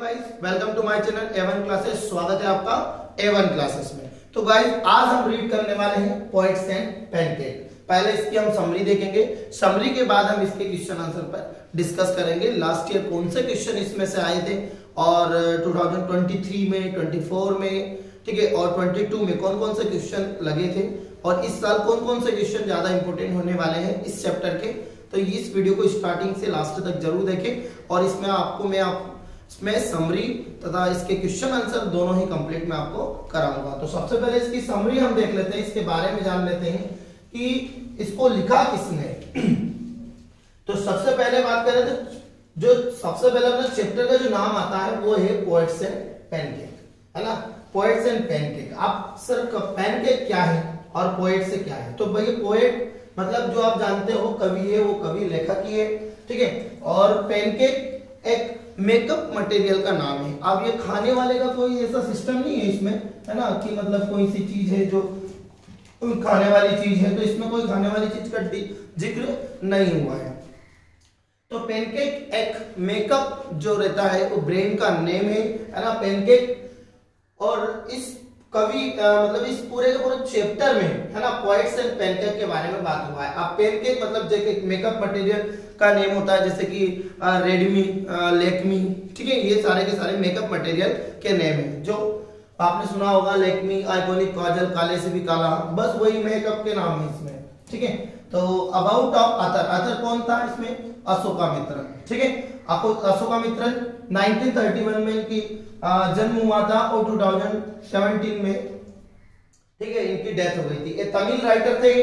Guys, welcome to my channel A1 classes. स्वागत है आपका A1 क्लासेस में। तो गाइस, आज हम रीड करने वाले हैं पोएट्स एंड पैनकेक। पहले इसकी हम समरी देखेंगे, समरी के बाद हम इसके क्वेश्चन आंसर पर डिस्कस करेंगे। लास्ट ईयर कौन से क्वेश्चन इसमें से आए थे और 2023 में, 24 में, ठीक है, और 22 में कौन कौन से क्वेश्चन लगे थे और इस साल कौन कौन से क्वेश्चन ज्यादा इंपोर्टेंट होने वाले हैं इस चैप्टर के। तो इस वीडियो को स्टार्टिंग से लास्ट तक जरूर देखें और इसमें इसमें समरी तथा इसके क्वेश्चन आंसर दोनों ही कंप्लीट मैं आपको कराऊंगा। तो सबसे पहले इसकी समरी हम देख लेते हैं, इसके बारे में जान लेते हैं कि इसको लिखा किसने। तो सबसे पहले बात करें तो जो सबसे पहले अपना चैप्टर का जो नाम आता है वो है पोएट्स एंड पैनकेक, है ना। Poets and pancake. आप सर पैनकेक क्या है और पोएट से क्या है? तो भाई पोएट मतलब जो आप जानते हो कवि है, वो कवि लेखक ही है, ठीक है। और पैनकेक एक मेकअप मटेरियल का नाम है। अब ये खाने वाले का कोई ऐसा सिस्टम नहीं है इसमें, है ना, कि मतलब कोई सी चीज है जो खाने वाली चीज है, तो इसमें कोई खाने वाली चीज का जिक्र नहीं हुआ है। तो पैनकेक एक मेकअप जो रहता है वो ब्रेन का नेम है ना, पैनकेक। और इस कवि मतलब इस पूरे के पूरे चैप्टर में, है ना, पोएट्स एंड पैनकेक के बारे में बात हुआ है। अब पैनकेक मतलब जैसे मेकअप मटेरियल का नेम होता है, जैसे कि रेडमी, लैक्मी, ठीक है, ये सारे के सारे मेकअप मटेरियल के नेम है। जो आपने सुना होगा लैक्मी, आइकॉनिक, काजल, काले से भी काला, बस वही मेकअप के नाम है इसमें, ठीक है। तो अबाउट ऑफ ऑथर, ऑथर कौन था इसमें? अशोकामित्रन, ठीक है। अशोकामित्रन 1931 में इनकी जन्म हुआ था और 2017 में, ठीक है, इनकी डेथ हो गई थी। ये तमिल राइटर थे।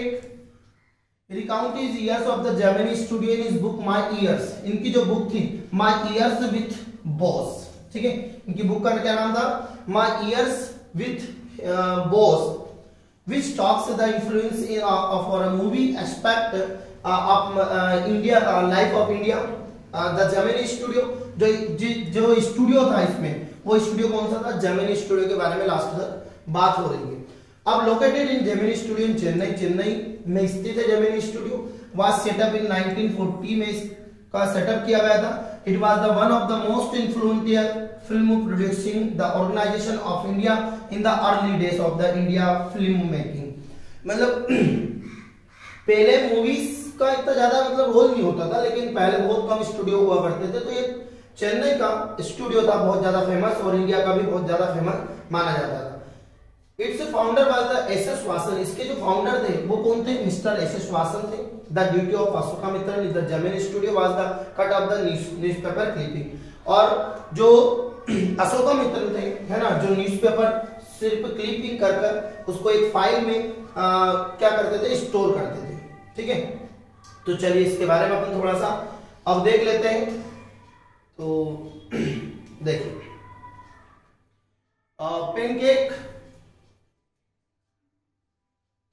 Recount is years of the Gemini studio in his book my years. इनकी जो बुक थी माय इयर्स विथ बॉस, ठीक है, इनकी बुक का क्या नाम था? My years with boss, which talks the influence for a movie aspect of India, life of India. The Gemini Studio, जो स्टूडियो था इसमें, वो स्टूडियो कौन सा था? जेमिनी स्टूडियो के बारे में लास्ट तक बात हो रही है। अब located in Gemini studio in Chennai, Chennai में स्थित है Gemini studio. Was setup in 1940 में इसका सेटअप किया गया था। It was the one of the most influential film producing the organisation of India in the early days of the India film making. मतलब पहले मूवीज का इतना ज्यादा मतलब रोल नहीं होता था, लेकिन पहले बहुत कम स्टूडियो हुआ करते थे। तो ये चेन्नई का स्टूडियो था बहुत ज्यादा फेमस और इंडिया का भी बहुत ज्यादा फेमस माना जाता था। Its founder was the S S. Vasan. इसके जो फाउंडर थे वो कौन थे? Mister S S. वासन थे। The duty of Ashokamitran is the Gemini studio was the cut of the newspaper clipping. और जो अशोकामित्रन थे, है ना, जो न्यूज़पेपर सिर्फ क्लिपिंग कर कर उसको एक फाइल में क्या करते थे? स्टोर करते थे, ठीक है। तो चलिए इसके बारे में अपन थोड़ा सा अब देख लेते हैं। तो देखिए पैनकेक।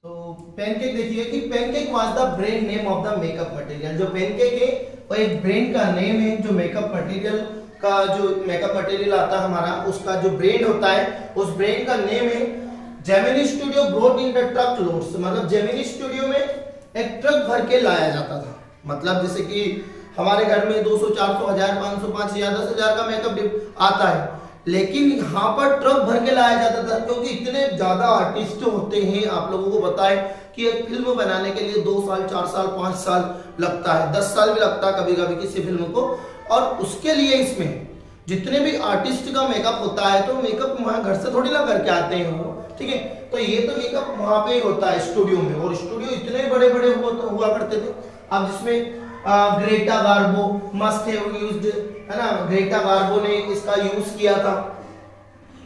तो पैनकेक देखिए कि pancake was the brain name of the makeup material. जो पैनकेक है वो एक ब्रेन का नेम है। जो मेकअप मटेरियल का जो मेकअप मटेरियल आता है हमारा, उसका जो ब्रेन होता है उस ब्रेन का नेम है। Gemini studio brought in the truck loads. मतलब जेमिनी स्टूडियो में एक ट्रक भर के लाया जाता था। मतलब जैसे कि हमारे घर में 200, 400, 1000, 500, 5000, 10,000 का मेकअप आता है, लेकिन यहाँ पर ट्रक भर के लाया जाता था क्योंकि इतने ज्यादा आर्टिस्ट होते हैं। आप लोगों को पता है कि एक फिल्म बनाने के लिए 2 साल, 4 साल, 5 साल लगता है, 10 साल भी लगता है कभी कभी किसी फिल्म को। और उसके लिए इसमें जितने भी आर्टिस्ट का मेकअप होता है, तो मेकअप वहां घर से थोड़ी ना करके आते हैं वो, ठीक है। तो ये तो मेकअप वहां पे ही होता है स्टूडियो में, और स्टूडियो इतने बड़े बड़े हुआ करते थे। अब जिसमें Greta Garbo must have used, है ना, ग्रेटा गार्बो ने इसका यूज किया था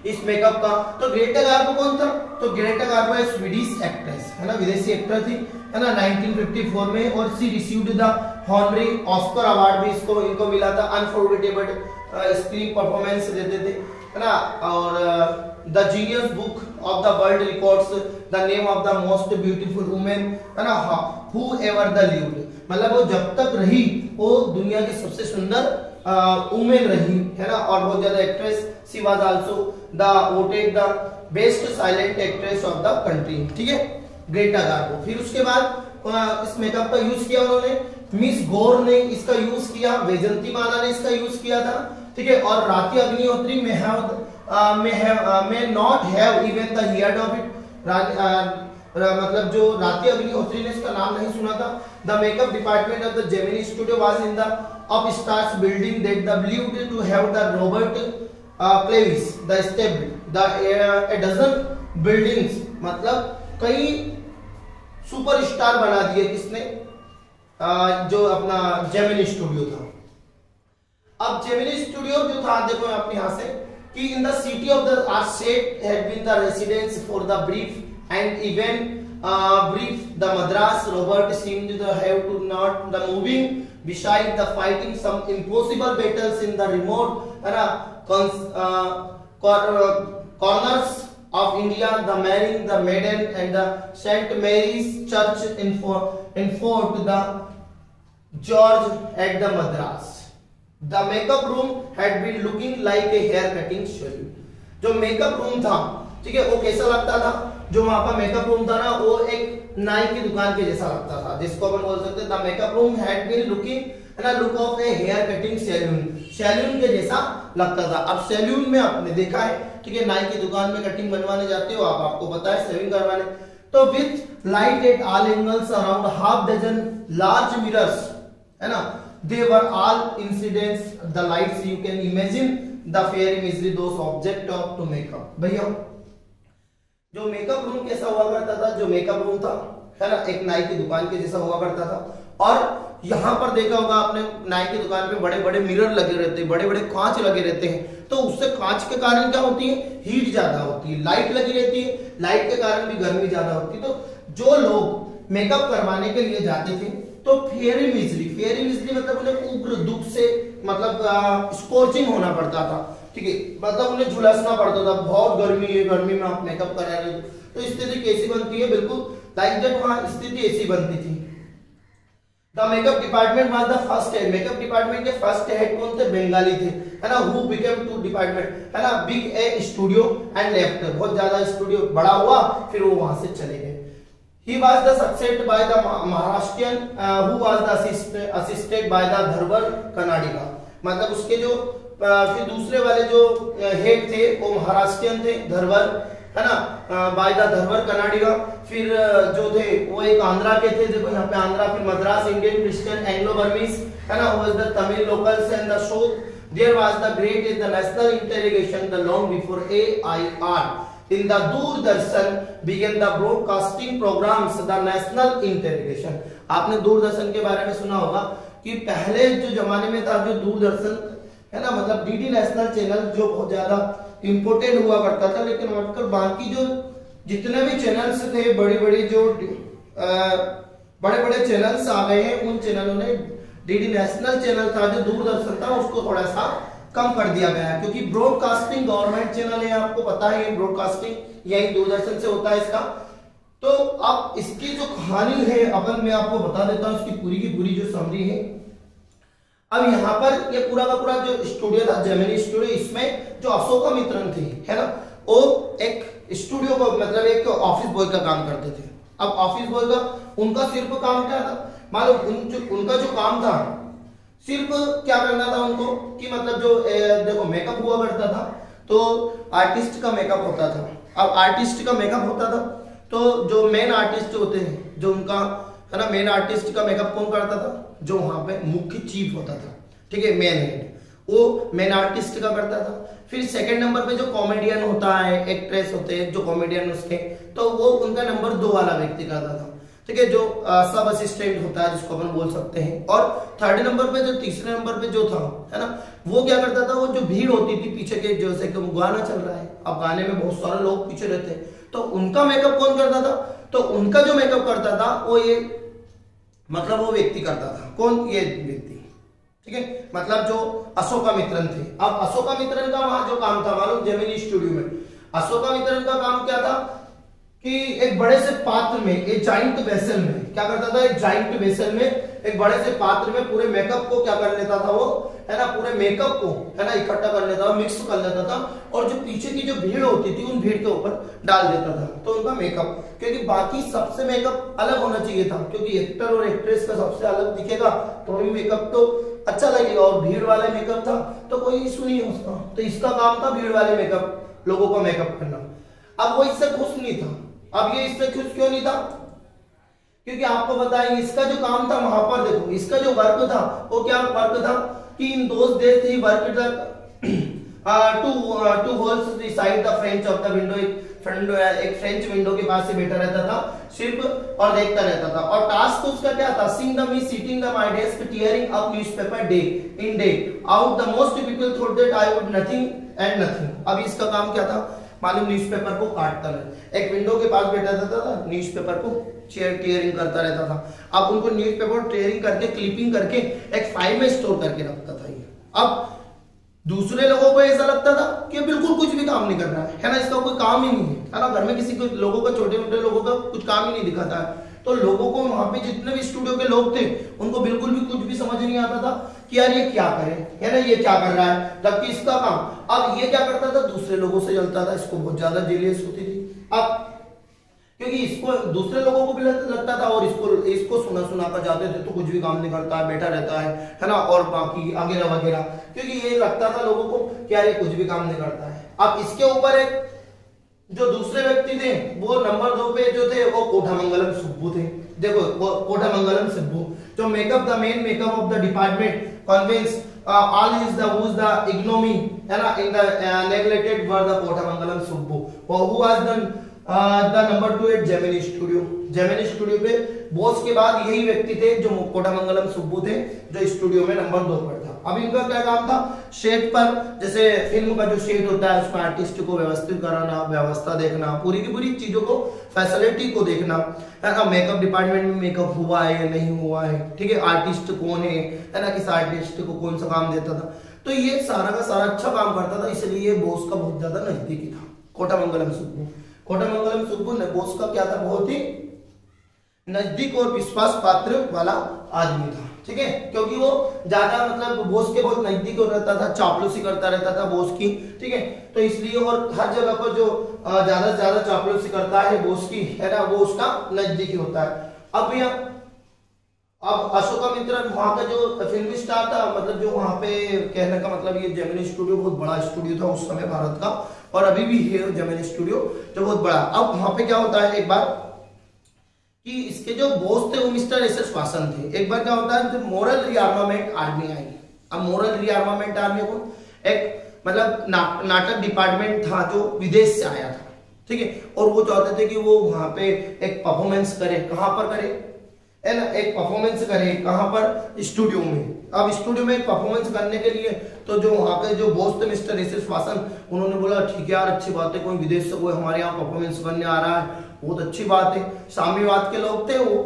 इस मेकअप का। तो ग्रेटा गार्बो कौन था? तो ग्रेटा गार्बो एक स्वीडिश एक्ट्रेस, है ना, विदेशी एक्टर थी, है ना, 1954 में। और she received the honorary Oscar award भी इनको मिला था। अनफॉरगेटेबल स्क्रीन परफॉर्मेंस देते थे, है ना। और the genius book of the world records the name of the most beautiful women, है ना, हु एवर द लिव्ड। मतलब वो जब तक रही वो दुनिया की सबसे सुंदर वुमेन रही, है ना। और बहुत ज्यादा actress. She was also the voted the best silent actress of the country, ठीक है, ग्रेटा गार्बो। फिर उसके बाद इस मेकअप का यूज किया उन्होंने। मिस गौर ने इसका यूज किया, वैजंती माला ने इसका यूज किया था, ठीक है। और राती Agnihotri may not have even the heard of it, मतलब जो राती अग्निहोत्री ने इसका नाम नहीं सुना था। The makeup department of the Gemini studio was in the upstairs building that the believed to have the Robert Clevis the established the a dozen buildings, मतलब कई सुपरस्टार बना दिए किसने, जो अपना जेमिनी स्टूडियो था। अब जेमिनी स्टूडियो जो था, देखो आप यहां से कि in the city of the set had been the residence for the brief and even brief the Madras. Robert seemed to have to not the moving beside the fighting some impossible battles in the remote corners of India, the marrying the maiden and the St. Mary's Church in Fort the George at the Madras. The makeup room had been looking like a hair cutting saloon. जो makeup room था, ठीक है, वो कैसा लगता था? जो वहां का मेकअप रूम था ना, वो एक नाई की दुकान के जैसा लगता था, जिसको अपन बोल सकते हैं the makeup room had been looking है ना look of a hair cutting saloon, saloon के जैसा लगता था। अब सैलून में आपने देखा है, ठीक है, नाई की दुकान में कटिंग बनवाने जाते हो आप, आपको पता है शेविंग करवाने, तो with light at all angles around half dozen large mirrors, है ना, they were all incidents the lights you can imagine the fair imagery those object of to makeup. भैया जो मेकअप रूम कैसा हुआ करता था, जो मेकअप रूम था, है ना, एक नाई की दुकान के जैसा हुआ करता था। और यहाँ पर देखा होगा आपने, नाई की दुकान पे बड़े बड़े मिरर लगे रहते हैं, बड़े बड़े कांच लगे रहते हैं, तो उससे कांच के कारण क्या होती है, हीट ज्यादा होती है। लाइट लगी रहती है, लाइट के कारण भी गर्मी ज्यादा होती है। तो जो लोग मेकअप करवाने के लिए जाते थे, तो फेयरी मिजरी मतलब उन्हें उग्र धूप से मतलब स्कॉचिंग होना पड़ता था, ठीक है, मतलब उन्हें झुलसना पड़ता था, बहुत गर्मी है, गर्मी में आप मेकअप करा रहे हो, तो स्थिति कैसी बनती है, बिल्कुल लाइक दैट वहां स्थिति ऐसी बनती थी। The makeup department was the first head, makeup department के फर्स्ट हेड कौन थे, बंगाली थे, है ना, हु बिकेम टू डिपार्टमेंट, है ना, big A studio and left, बहुत ज्यादा स्टूडियो बड़ा हुआ, फिर वो वहां से चले गए। He was the succeeded by the Maharashtrian who was the assisted by the Dharwar Kannadiga, मतलब उसके जो फिर दूसरे वाले जो हेड थे वो महाराष्ट्रियन थे, धरवर, है ना, बाय द धरवर कनाडिगा। फिर जो थे वो एक आंध्रा के थे, देखो यहाँ पे आंध्रा, फिर Madras Indian Christian Anglo Burmese, है ना, was the Tamil locals and the शोध there was the great in the national interrogation the long before AIR in the Doordarshan began the broadcasting programs the national interrogation। आपने दूरदर्शन के बारे में सुना होगा कि पहले जो जमाने में था, जो दूरदर्शन है ना, मतलब डीडी नेशनल चैनल जो बहुत ज्यादा इम्पोर्टेंट हुआ करता था, लेकिन आजकल बाकी जो जितने भी चैनल्स थे, बड़ी बड़ी जो बड़े बड़े चैनल्स आ गए हैं, उन चैनलों ने डीडी नेशनल चैनल था जो दूरदर्शन था उसको थोड़ा सा कम कर दिया गया है, क्योंकि ब्रॉडकास्टिंग गवर्नमेंट चैनल है, आपको पता है ये ब्रॉडकास्टिंग यही दूरदर्शन से होता है इसका। तो अब इसकी जो कहानी है अपन मैं आपको बता देता हूं, इसकी पूरी की पूरी जो समरी है। अब यहाँ पर ये पूरा का पूरा जो स्टूडियो था जेमिनी स्टूडियो, इसमें जो अशोकमित्रन थे, है ना, वो एक स्टूडियो को मतलब एक ऑफिस बॉय का काम करते थे। अब ऑफिस बॉय का उनका सिर्फ काम क्या था, मालूम, उनका जो काम था सिर्फ क्या करना था उनको कि मतलब जो देखो मेकअप हुआ करता था, तो आर्टिस्ट का मेकअप होता था। अब आर्टिस्ट का मेकअप होता था, तो जो मेन आर्टिस्ट होते हैं, जो उनका है ना, मेन आर्टिस्ट का मेकअप कौन करता था, जो वहां पे मुख्य चीफ होता था, ठीक है, मेन हेड, वो मेन आर्टिस्ट का करता था। फिर सेकंड नंबर पे जो कॉमेडियन होता है, एक्ट्रेस होते हैं जो कॉमेडियन उसके, तो वो उनका नंबर 2 वाला व्यक्ति करता था, ठीक है, जो सब असिस्टेंट होता है जिसको अपन बोल सकते हैं। और थर्ड नंबर पे जो तीसरे नंबर पे जो था, है ना, वो क्या करता था, वो जो भीड़ होती थी पीछे के, जैसे कि गाना चल रहा है, अब गाने में बहुत सारे लोग पीछे रहते हैं, तो उनका मेकअप कौन करता था, तो उनका जो मेकअप करता था वो ये मतलब वो व्यक्ति करता था, कौन, ये व्यक्ति, ठीक है, मतलब जो अशोकमित्रन थे। अब अशोकमित्रन का वहां जो काम था मालूम, जेमिनी स्टूडियो में अशोकमित्रन का काम क्या था कि एक बड़े से पात्र में, एक जाइंट वेसल में क्या करता था, एक जाइंट वेसल में एक बड़े से पात्र में पूरे मेकअप को क्या कर लेता था वो, है ना, पूरे मेकअप को, है ना, इकट्ठा कर लेता था, मिक्स कर लेता था, और जो पीछे की जो भीड़ होती थी उन भीड़ के ऊपर डाल देता था। तो उनका मेकअप, क्योंकि बाकी सबसे मेकअप अलग होना चाहिए था, क्योंकि एक्टर और एक्ट्रेस का सबसे अलग दिखेगा, तो मेकअप तो अच्छा लगेगा, और भीड़ वाले मेकअप था तो कोई इशू नहीं है उसका। तो इसका काम था भीड़ वाले मेकअप, लोगों को मेकअप करना। अब वो इससे खुश नहीं था। अब ये इससे खुश क्यों नहीं था? क्योंकि आपको बताएंगे इसका जो काम था वहां पर, देखो इसका जो वर्क था वो क्या वर्क था कि इन दोज डेज ही work to holes the side the French of the window. एक फ्रेंच विंडो के पास से बैठा रहता था सिर्फ और देखता रहता था। और टास्क उसका क्या था? Seeing the me sitting the my desk tearing up newspaper day in day out the most people thought that I would nothing and nothing. अब इसका काम क्या था मालूम? न्यूज़पेपर को काटता रहता, एक विंडो के पास बैठा रहता था, न्यूज़पेपर को टीयरिंग करता रहता था। अब उनको न्यूज़पेपर टीयरिंग करके क्लिपिंग करके एक फाइल में स्टोर करके रखता था ये। अब दूसरे लोगों को ऐसा लगता था कि बिल्कुल कुछ भी काम नहीं कर रहा है ना, इसका कोई काम ही नहीं है ना, घर में किसी को लोगों का, छोटे मोटे लोगों का कुछ काम ही नहीं दिखाता है। तो लोगों को वहां पे जितने भी स्टूडियो के लोग थे उनको बिल्कुल भी कुछ भी समझ नहीं आता था कि यार ये क्या करे, है ना, ये क्या कर रहा है, जबकि इसका काम। अब ये क्या करता था? दूसरे लोगों से जलता था, इसको बहुत ज्यादा जेलियस होती थी। अब क्योंकि इसको दूसरे लोगों को भी लगता था और इसको सुना कर जाते थे तो कुछ भी काम नहीं करता है, बैठा रहता है ना, और बाकी वगैरह वगैरह, क्योंकि ये लगता था लोगों को कि यार ये कुछ भी काम नहीं करता है। अब इसके ऊपर एक जो दूसरे व्यक्ति थे वो नंबर 2 पे जो थे वो कोठामंगलम सुब्बू थे। देखो कोठामंगलम सुब्बू जो makeup the main makeup of the department convince all is the who's the ignominy in the neglected were the Kothamangalam Subbu who was the number 2 at Gemini studio. Gemini studio पे बॉस के बाद यही व्यक्ति थे जो कोठामंगलम सुब्बू थे, जो स्टूडियो में नंबर 2 पर था। अब इनका क्या काम था? सेट पर, जैसे फिल्म का जो सेट होता है उसमें आर्टिस्ट को व्यवस्थित कराना, व्यवस्था देखना, पूरी की पूरी चीजों को, फैसिलिटी को देखना, है ना, मेकअप डिपार्टमेंट में मेकअप हुआ है या नहीं हुआ है, ठीक है, आर्टिस्ट कौन है ना, किस आर्टिस्ट को कौन सा काम देता था। तो ये सारा का सारा अच्छा काम करता था, इसलिए ये बॉस का बहुत ज्यादा नजदीकी था कोठामंगलम सुब्बू। कोठामंगलम सुब्बू ने बॉस का क्या था? बहुत ही नजदीक और विश्वास पात्र वाला आदमी था, ठीक है, क्योंकि वो ज्यादा मतलब बॉस के बहुत नजदीक रहता था, चापलूसी करता रहता था बॉस की, ठीक है, तो इसलिए और हर जगह पर जो ज्यादा से ज्यादा चापलूसी करता है बॉस की, है ना, वो उसका नजदीकी होता है। अब भैया अब अशोकामित्रन वहां का जो फिल्मी स्टार था, मतलब जो वहां पे कहने का मतलब ये जेमिनी स्टूडियो बहुत बड़ा स्टूडियो था उस समय भारत का, और अभी भी है जेमिनी स्टूडियो जो बहुत बड़ा। अब वहां पे क्या होता है एक बार कि इसके जो बॉस थे वो मिस्टर एस.एस. वासन थे। एक बार क्या होता है जब मोरल रीआर्मामेंट आर्मी आई। अब मोरल रीआर्मामेंट आर्मी को एक मतलब नाटक डिपार्टमेंट था जो विदेश से आया था, ठीक है, और वो चाहते थे कि वो वहां पे एक परफॉर्मेंस करे। कहां पर करे? है ना, एक परफॉर्मेंस करे कहां पर? स्टूडियो में। अब स्टूडियो में एक परफॉर्मेंस करने के लिए तो जो वहां पे जो बॉस थे मिस्टर एस.एस. वासन, उन्होंने बोला ठीक है यार, अच्छी बात है, कोई विदेश से कोई हमारे यहाँ परफॉर्मेंस करने आ रहा है, बहुत अच्छी बात है। साम्यवाद के लोग थे वो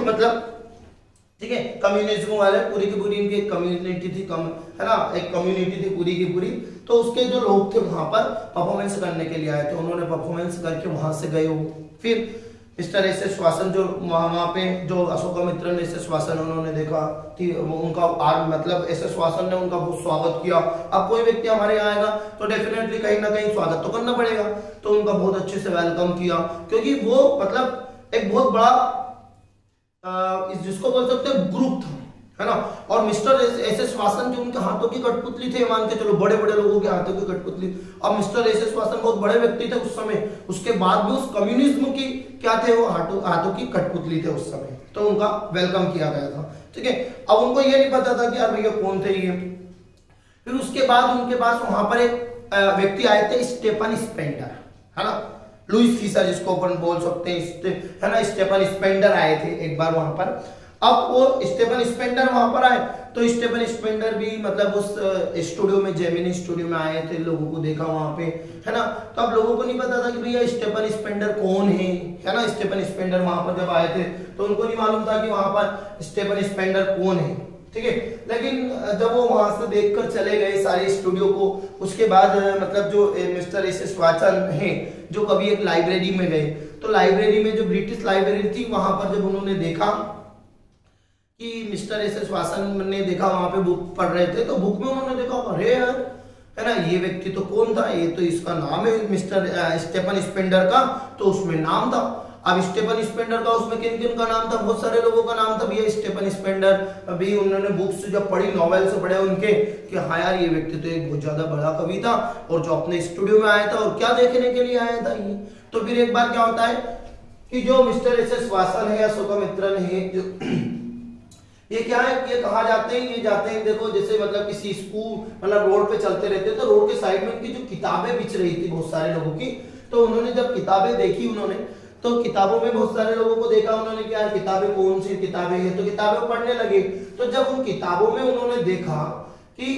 मतलब, ठीक है, कम्युनिज्म वाले, पूरी की पूरी इनकी एक कम्युनिटी थी, है ना, एक कम्युनिटी थी पूरी की पूरी। तो उसके जो लोग थे वहां पर परफॉर्मेंस करने के लिए आए थे, उन्होंने परफॉर्मेंस करके वहां से गए वो। फिर मिस्टर एस.एस. वासन जो वहां पे जो अशोकामित्रन एस.एस. वासन उन्होंने देखा कि उनका मतलब एस.एस. वासन ने उनका बहुत स्वागत किया। अब कोई व्यक्ति हमारे यहाँ आएगा तो डेफिनेटली कहीं ना कहीं स्वागत तो करना पड़ेगा, तो उनका बहुत अच्छे से वेलकम किया, क्योंकि वो मतलब एक बहुत बड़ा जिसको बोल सकते हैं ग्रुप था, है ना। और मिस्टर एस.एस. वासन जो उनके हाथों की कठपुतली थे, मान के चलो बड़े बड़े लोगों के हाथों की कठपुतली। अब मिस्टर एस.एस. वासन बहुत बड़े व्यक्ति थे उस समय, उसके बाद भी उस कम्युनिज्म की क्या थे, वो हाथों की कठपुतली थे उस समय, तो उनका वेलकम किया गया था, ठीक है। अब उनको ये नहीं पता था कि यार भैया कौन थे ये। फिर उसके बाद उनके पास वहां पर एक व्यक्ति आए थे, स्टेफन स्पेंडर, है ना, लुइस फीसर जिसको अपन बोल सकते हैं, है ना, स्टेफन स्पेंडर आए थे एक बार वहां पर। अब वो स्टेफन स्पेंडर वहां पर आए तो स्टेफन स्पेंडर भी मतलब उस स्टूडियो में, जेमिनी स्टूडियो में आए थे, लोगों को देखा वहां पे, है ना। तो अब लोगों को नहीं पता था कि भैया स्टेफन स्पेंडर कौन है ना। स्टेफन स्पेंडर वहां पर जब आए थे तो उनको नहीं मालूम था कि वहां पर स्टेफन स्पेंडर कौन है, ठीक है। लेकिन जब वो वहां से देखकर चले गए सारे स्टूडियो को, उसके बाद मतलब जो मिस्टर एस.एस. वासन है जो कभी एक लाइब्रेरी में गए, तो लाइब्रेरी में जो ब्रिटिश लाइब्रेरी थी वहां पर जब उन्होंने देखा कि मिस्टर एस.एस. वासन ने देखा वहां पे बुक पढ़ रहे थे, तो बुक में उन्होंने देखा अरे यार, है ना, ये व्यक्ति तो कौन था, ये तो इसका नाम है मिस्टर स्टेफन स्पेंडर का, तो उसमें नाम था। अब स्टेफन स्पेंडर का उसमें किन किन का नाम था, बहुत सारे लोगों का नाम था भैया स्टेफन स्पेंडर। अभी उन्होंने बुक्स जब पढ़ी, नॉवेल्स पढ़े उनके कि हाँ यार ये व्यक्ति तो एक बहुत ज्यादा बड़ा कवि था और जो अपने स्टूडियो में आया था और क्या देखने के लिए आया था ये। तो फिर एक बार क्या होता है कि जो मिस्टर एस.एस. वासन है या अशोकमित्रन है, जो ये क्या है, ये कहाँ जाते हैं, ये जाते हैं देखो जैसे मतलब किसी स्कूल मतलब रोड पे चलते रहते हैं तो रोड के साइड में उनकी जो किताबें बिछ रही थी बहुत सारे लोगों की, तो उन्होंने जब किताबें देखी उन्होंने, तो किताबों में बहुत सारे लोगों को देखा उन्होंने कि यार किताबें कौन सी किताबें हैं, तो किताबें पढ़ने लगे। तो जब उन किताबों में उन्होंने देखा कि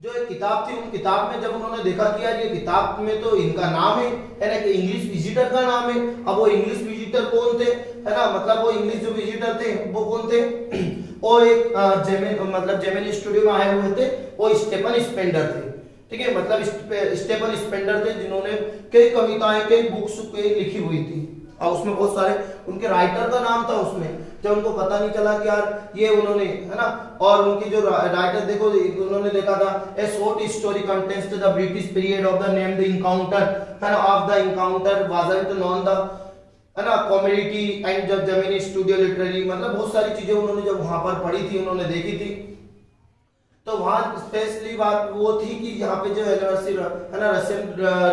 जो एक किताब थी, उन किताब में जब उन्होंने देखा कि यार ये किताब में तो इनका नाम है ना, कि इंग्लिश विजिटर का नाम है। अब वो इंग्लिश विजिटर कौन थे, है ना, मतलब वो इंग्लिश जो विजिटर थे वो कौन थे, वो एक जेमिनी स्टूडियो में आए हुए थे, वो स्टेफन स्पेंडर थे। ठीक है, मतलब स्टेफन स्पेंडर थे जिन्होंने कई कविताएं, कई बुक्स लिखी हुई थी और उसमें बहुत सारे उनके राइटर का नाम था उसमें। जब उनको पता नहीं चला कि यार ये उन्होंने, है ना, और उनकी जो राइटर देखो उन्होंने देखा था ए short story contains the British period of the name the encounter, है ना, of the encounter wasn't known the, है ना, कॉमेडिटी एंड जब जेमिनी स्टूडियो लिटरेरी, मतलब बहुत सारी चीजें उन्होंने जब वहां पर पढ़ी थी, उन्होंने देखी थी। तो वहां स्पेशली बात वो थी कि यहाँ पे जो है ना Russian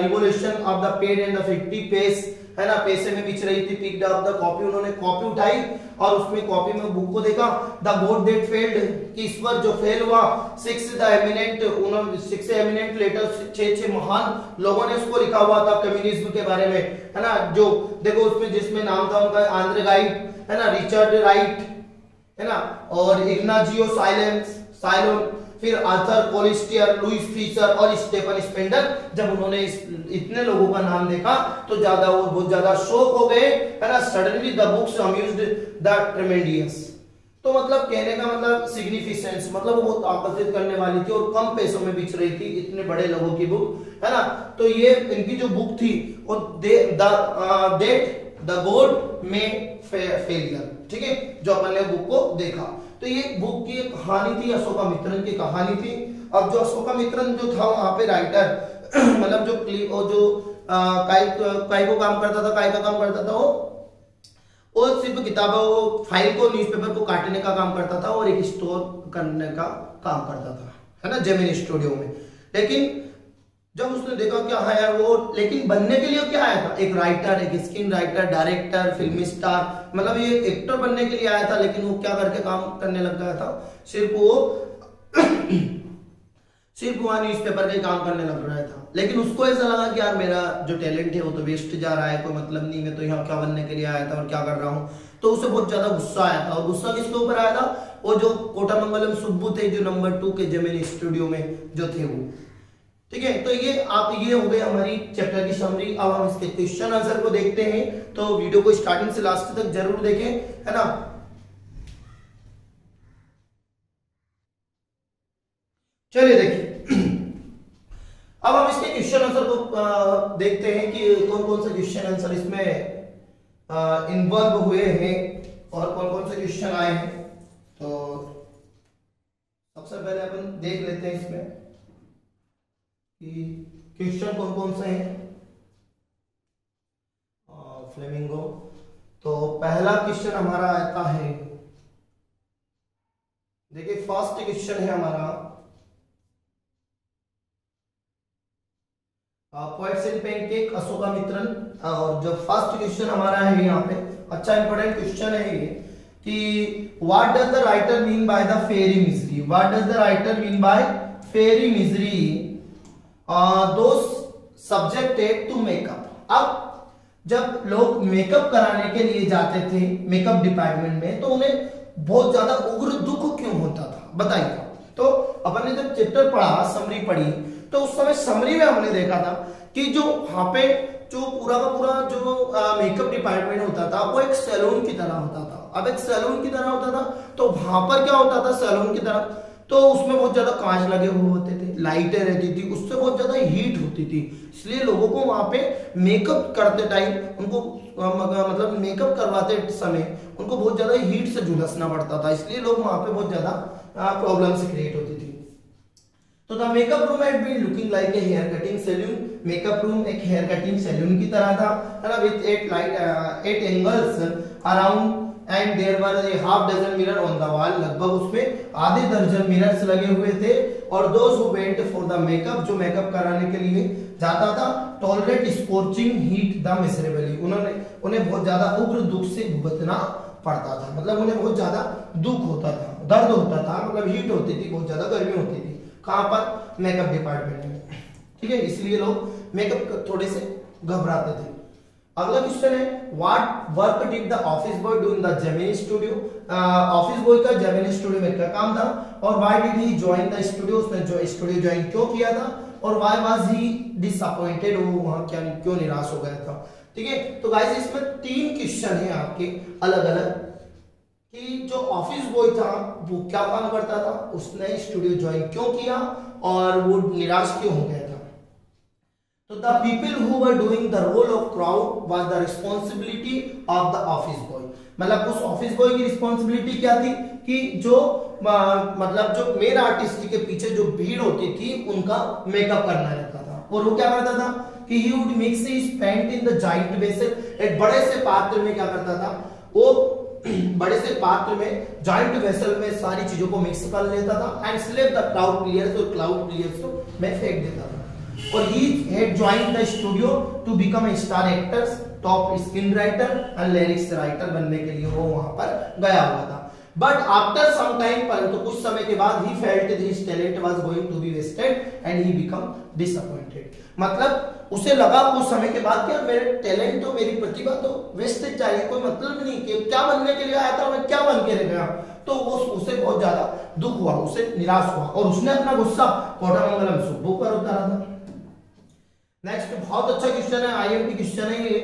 revolution of the paid and the 50 page, है ना, पैसे में बिछ रही थी, पिक्ड अप द कॉपी, उन्होंने कॉपी उठाई और उसमें कॉपी में बुक को देखा, द गॉड दैट फेल्ड, कि ईश्वर जो फेल हुआ, सिक्स एमिनेंट लेटर, छह महान लोगों ने उसको लिखा हुआ था कम्युनिज्म के बारे में, है ना, जो देखो उसमें जिसमें नाम था उनका आंद्रे गाइड, है ना, रिचर्ड राइट, है ना, और इग्नाजियो साइलोन, फिर आर्थर कोलिस्टियर, लुइस फीचर और स्टेफन स्पेंडर। जब उन्होंने इतने लोगों का नाम देखा तो ज्यादा वो बहुत ज्यादा शॉक हो गए, है ना, suddenly the books amused the tremendous. तो मतलब कहने का मतलब सिग्निफिकेंस, मतलब वो बहुत आकर्षित करने वाली थी और कम पैसों में बिच रही थी, इतने बड़े लोगों की बुक, है ना। तो ये इनकी जो बुक थी वो द गॉड में फेलियर, ठीक है, जो अपन ने बुक को देखा। तो ये बुक की एक कहानी थी, अशोकमित्रन की कहानी थी। अब जो अशोकमित्रन जो था वहां पे राइटर मतलब जो क्लिप और जो काय को काम करता था, काय का काम करता था वो सिर्फ किताबों, वो फाइल को, न्यूज़पेपर को काटने का काम करता था और एक स्टोर करने का काम करता था, है ना, जेमिनी स्टूडियो में। लेकिन जब उसने देखा क्या है यार वो, लेकिन बनने के लिए क्या आया था, एक राइटर, एक screen writer, director, film star, मतलब ये एक्टर बनने के लिए आया था। लेकिन वो क्या करके काम करने लग गया था, सिर्फ वहां न्यूज़पेपर का काम करने लग रहा था। लेकिन उसको ऐसा लगा कि यार मेरा जो टैलेंट है वो तो वेस्ट जा रहा है, कोई मतलब नहीं, मैं तो यहाँ क्या बनने के लिए आया था और क्या कर रहा हूँ। तो उसे बहुत ज्यादा गुस्सा आया था। और गुस्सा किसके ऊपर आया था, वो जो कोटामंगलम सुब्बू थे, जो नंबर 2 के जेमिनी स्टूडियो में जो थे वो। ठीक है, तो ये हो गई हमारी चैप्टर की समरी। अब हम इसके क्वेश्चन आंसर को देखते हैं, तो वीडियो को स्टार्टिंग से लास्ट तक जरूर देखें, है ना। चलिए देखिए अब हम इसके क्वेश्चन आंसर को देखते हैं कि कौन कौन से क्वेश्चन आंसर इसमें इन्वॉल्व हुए हैं और कौन कौन से क्वेश्चन आए हैं। तो सबसे पहले अपन देख लेते हैं इसमें कि क्वेश्चन कौन कौन से हैं। फ्लेमिंगो, तो पहला क्वेश्चन हमारा आता है, देखिए फर्स्ट क्वेश्चन है हमारा पोएट्स एंड पेनकेक, अशोकमित्रन। और जो फर्स्ट क्वेश्चन हमारा है यहाँ पे, अच्छा इंपॉर्टेंट क्वेश्चन है ये कि what does the writer mean by the fiery misery, what does the writer mean by fiery misery those subjected to makeup. अब जब लोग मेकअप कराने के लिए जाते थे मेकअप डिपार्टमेंट में, तो उन्हें बहुत ज्यादा उग्र दुख क्यों होता था, बताइए। तो अपन ने जब चैप्टर पढ़ा, समरी पढ़ी, तो उस समय समरी में हमने देखा था कि जो वहां पे जो पूरा का पूरा जो मेकअप डिपार्टमेंट होता था वो एक सैलून की तरह होता था। अब एक सैलून की तरह होता था, तो वहां पर क्या होता था सैलून की तरह, तो उसमें बहुत ज्यादा कांच लगे हुए होते थे, लाइटें रहती थी, उससे बहुत ज्यादा हीट होती थी। इसलिए लोगों को वहां पे मेकअप करते टाइम, उनको मतलब मेकअप करवाते समय उनको बहुत ज्यादा हीट से झुलसना पड़ता था, इसलिए लोग वहां पे बहुत ज्यादा प्रॉब्लम्स क्रिएट होती थी। तो the makeup room had been looking like a hair cutting saloon. Makeup room एक हेयर कटिंग सैलून की तरह था, है ना, with 8 angles around and there were a half dozen mirror on the wall. लगभग उसमें आधे दर्जन मिरर्स लगे हुए थे। और those who went for the makeup, जो मेकअप कराने के लिए जाता था, tolerate scorching heat the miserably, उन्हें बहुत ज्यादा उग्र दुख से भुगतना पड़ता था। मतलब उन्हें बहुत ज्यादा दुख होता था, दर्द होता था, मतलब हीट होती थी, बहुत ज्यादा गर्मी होती थी। कहां पर? मेकअप डिपार्टमेंट में, ठीक है। इसलिए लोग मेकअप थोड़े से घबराते थे। अगला क्वेश्चन है, what work did the office boy do in the Gemini studio. Office boy का जेमिनी स्टूडियो में क्या काम था, और why did he join the studio, उसने जो स्टूडियो ज्वाइन क्यों किया था, और व्हाई वाज ही डिसअपॉइंटेड, वो वहां क्या क्यों निराश हो गया था। ठीक है, तो गाइस इसमें 3 क्वेश्चन है आपके अलग अलग, कि जो ऑफिस बॉय था वो क्या काम करता था, उसने स्टूडियो ज्वाइन क्यों किया, और वो निराश क्यों हो गया था। तो the people who were doing the role of crowd was the responsibility of the office boy. मतलब उस ऑफिस बॉय की रिस्पांसिबिलिटी क्या थी, कि जो मतलब जो मेन आर्टिस्ट के पीछे जो भीड़ होती थी उनका मेकअप करना रहता था। और वो क्या करता था कि he would mix his paint in the giant vessel, एक बड़े से पात्र में क्या करता था, वो बड़े से पात्र में जाइंट वेसल में सारी चीजों को मिक्स कर लेता था, and slap the cloud clears, और क्लाउड क्लियर्स को मैं फेंक देता था। और he had joined the studio to become a star actor, top screen writer and lyrics writer बनने के लिए वो वहां पर गया हुआ था। But after some time, परंतु कुछ समय के बाद he felt his talent was going to be wasted and he become disappointed। मतलब उसे लगा कुछ समय के बाद कि मेरे टैलेंट तो, मेरी प्रतिभा तो वेस्टेज चाहिए, कोई मतलब नहीं, कि क्या बनने के लिए आया था मैं क्या बन के रह गया। तो वो उसे बहुत ज्यादा दुख हुआ, उसे निराश हुआ, और उसने अपना गुस्सा कोटामंगलम सुब्बू पर उतारा था। नेक्स्ट बहुत अच्छा क्वेश्चन है, आईएमपी क्वेश्चन है ये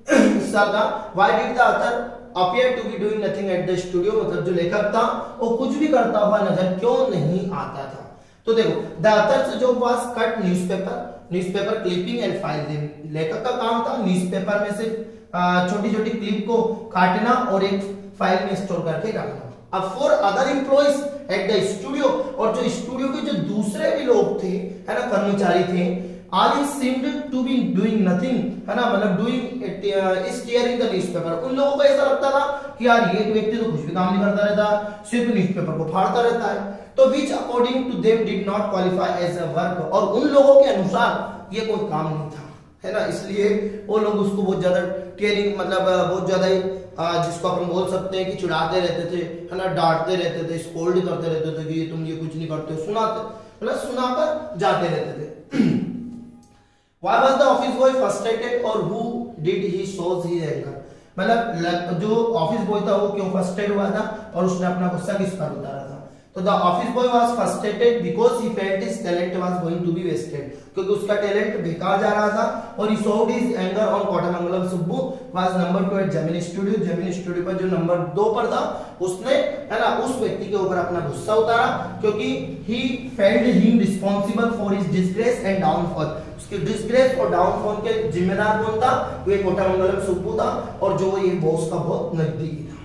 इस साल का। Why did the author appear to be doing nothing at the studio, मतलब जो लेखक था वो कुछ भी करता हुआ नजर क्यों नहीं आता था। तो देखो, द ऑथर जो was cut newspaper clipping and file them. लेखक का काम था न्यूज़पेपर में से छोटी छोटी क्लिप को काटना और एक फाइल में स्टोर करके रखना। अब for other employees eight the studio, और जो स्टूडियो के जो दूसरे भी लोग थे, है ना, कर्मचारी थे, all seemed to be doing nothing, है ना, मतलब doing steering the newspaper। उन लोगों को ऐसा लगता था कि यार ये व्यक्ति तो कुछ भी काम नहीं करता रहता, सिर्फ न्यूज़पेपर को फाड़ता रहता है। तो which according to them did not qualify as a work, और उन लोगों के अनुसार ये कोई काम नहीं था, है ना, इसलिए वो लोग उसको बहुत ज्यादा टीयरिंग, मतलब बहुत ज्यादा जिसको अपन बोल सकते हैं कि चिढ़ाते रहते थे, है ना, डांटते रहते थे, स्कोल्ड करते रहते थे कि तुम ये कुछ नहीं करते, सुनाते, मतलब सुनाकर जाते रहते थे। Why was the office boy frustrated, और who did he shows his anger। मतलब जो ऑफिस बॉय था वो क्यों फ्रस्ट्रेट हुआ था, और उसने अपना गुस्सा किस पर उतारा था। तो the office boy was frustrated because he felt his talent was going to be wasted, क्योंकि उसका टैलेंट बेकार जा रहा था। और he showed his anger on Kotamangalam Subbu was number 2 at Gemini studio. Gemini studio पर जो नंबर 2 पर था, उसने, है ना, उस व्यक्ति के ऊपर अपना गुस्सा उतारा, क्योंकि he felt him responsible for his disgrace and downfall. उसके डिसग्रेस और डाउनफॉल के जिम्मेदार कौन था, वो कोटामंगलम सुब्बू था, और जो ये बॉस का बहुत नजदीकी था।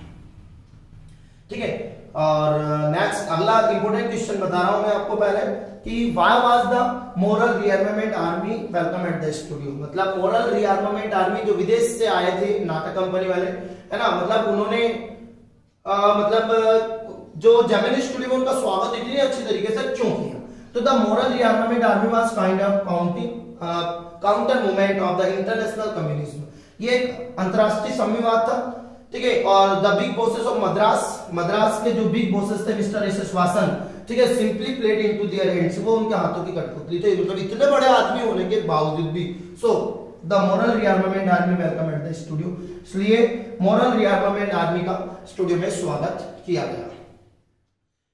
ठीक है, और नेक्स्ट अगला इंपोर्टेंट क्वेश्चन बता रहा हूं मैं आपको पहले, कि why was the moral rearmament army welcome eight the studio. मतलब मोरल रीआर्मामेंट आर्मी जो विदेश से आए थे नाटक कंपनी वाले, है ना, मतलब उन्होंने मतलब जो जेमिनी स्टूडियो में उनका स्वागत इतनी अच्छी तरीके से क्यों किया। तो the moral rearmament army was kind of counter movement of the international communism. ये एक अंतरराष्ट्रीय साम्यवाद था, ठीक है। और the big bosses of Madras के जो बिग बॉसेस थे मिस्टर एस एस वासन, ठीक है, simply played into their hands, वो उनके हाथों की कठपुतली थे, मतलब इतने बड़े आदमी होने के बावजूद भी। So the moral rearmament army welcome eight the studio, इसलिए मोरल रीआर्मामेंट आर्मी का स्टूडियो में स्वागत किया गया।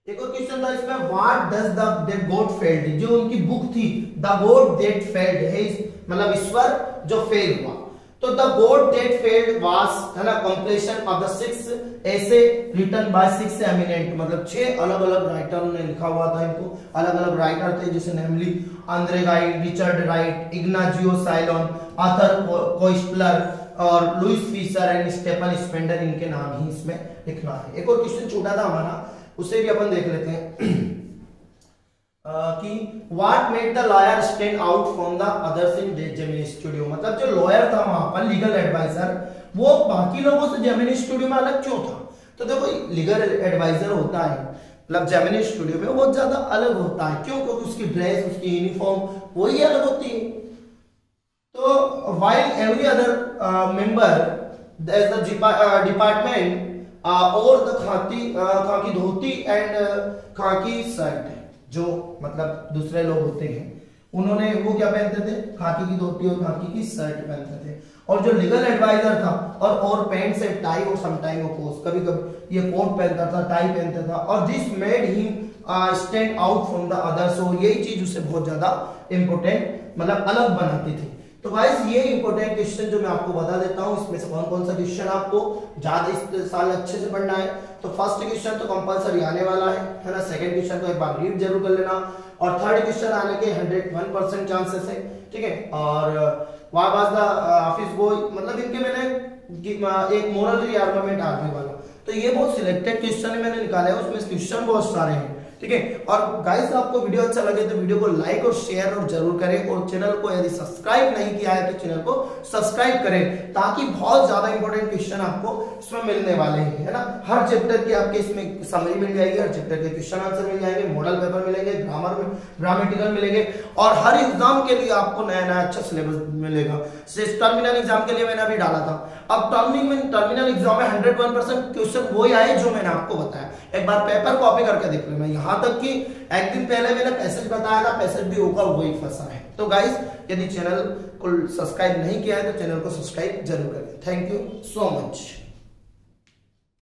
एक और क्वेश्चन था इसमें, what does the that God failed, जो उनकी बुक थी द गॉड दैट फेल्ड है, मतलब ईश्वर जो फेल हुआ। तो the God that failed was, है ना, कंप्लीशन ऑफ द 6 ऐसे रिटन बाय 6 एमिनेंट, मतलब 6 अलग अलग राइटर ने लिखा हुआ था इनको। अलग अलग राइटर थे, जैसे namely Andre Gide, Richard Wright, Ignazio Silone, Arthur Koestler और Louis Fischer and Stephen Spender, इनके नाम ही इसमें लिखना है। एक और क्वेश्चन छोटा था हमारा, उसे भी अपन देख लेते हैं। कि what made the lawyer stand out from the others in Gemini studio, मतलब जो लॉयर था वहां पर लीगल एडवाइजर वो बाकी लोगों से जेमिनी स्टूडियो में अलग क्यों था। तो देखो लीगल एडवाइजर होता है मतलब जेमिनी स्टूडियो में वो ज्यादा अलग होता है, क्यों? क्योंकि उसकी ड्रेस उसकी यूनिफॉर्म वही अलग होती है। तो while every other member as the department और द खाकी धोती एंड खाकी शर्ट, जो मतलब दूसरे लोग होते हैं उन्होंने वो क्या पहनते थे, खाकी की धोती और खाकी की शर्ट पहनते थे। और जो लीगल एडवाइजर था और पैंट से टाई और समटाइम कभी कभी ये कोट पहनता था, टाई पहनता था, और this made him stand out from the others. और यही चीज उसे बहुत ज्यादा इंपॉर्टेंट मतलब अलग बनाती थी। तो गाइस ये इंपॉर्टेंट क्वेश्चन जो मैं आपको बता देता हूं, इसमें से कौन कौन सा क्वेश्चन आपको ज्यादा इस साल अच्छे से पढ़ना है। तो फर्स्ट क्वेश्चन तो कंपलसरी आने वाला है ना। सेकंड क्वेश्चन तो एक बार रीड जरूर कर लेना, और थर्ड क्वेश्चन आने के 101% चांसेस है, ठीक है। और why was the office boy, मतलब इनके मैंने एक मोरल रीआर्मामेंट आर्मी वाला, तो ये बहुत सिलेक्टेड क्वेश्चन मैंने निकाला है, उसमें क्वेश्चन बहुत सारे हैं, ठीक है। और गाइस आपको वीडियो अच्छा लगे तो वीडियो को लाइक और शेयर और जरूर करें, और चैनल को यदि सब्सक्राइब नहीं किया है तो चैनल को सब्सक्राइब करें, ताकि बहुत ज्यादा इंपॉर्टेंट क्वेश्चन आपको इसमें मिलने वाले हैं, है ना। हर चैप्टर की आपके इसमें समरी मिल जाएगी, हर चैप्टर के क्वेश्चन आंसर मिल जाएंगे, मॉडल पेपर मिलेंगे, ग्रामेटिकल मिलेंगे, और हर एग्जाम के लिए आपको नया नया अच्छा सिलेबस मिलेगा। टर्मिनल एग्जाम के लिए मैंने अभी डाला था, अब टर्मिनल एग्जाम में 101% क्वेश्चन वही आए जो मैंने आपको बताया। एक बार पेपर कॉपी करके देख लेना, यहाँ तक कि एक दिन पहले मैंने पैसेज बताया था, पैसेज भी होगा वही फंसा है। तो गाइस यदि चैनल को सब्सक्राइब नहीं किया है तो चैनल को सब्सक्राइब जरूर करें। Thank you so much.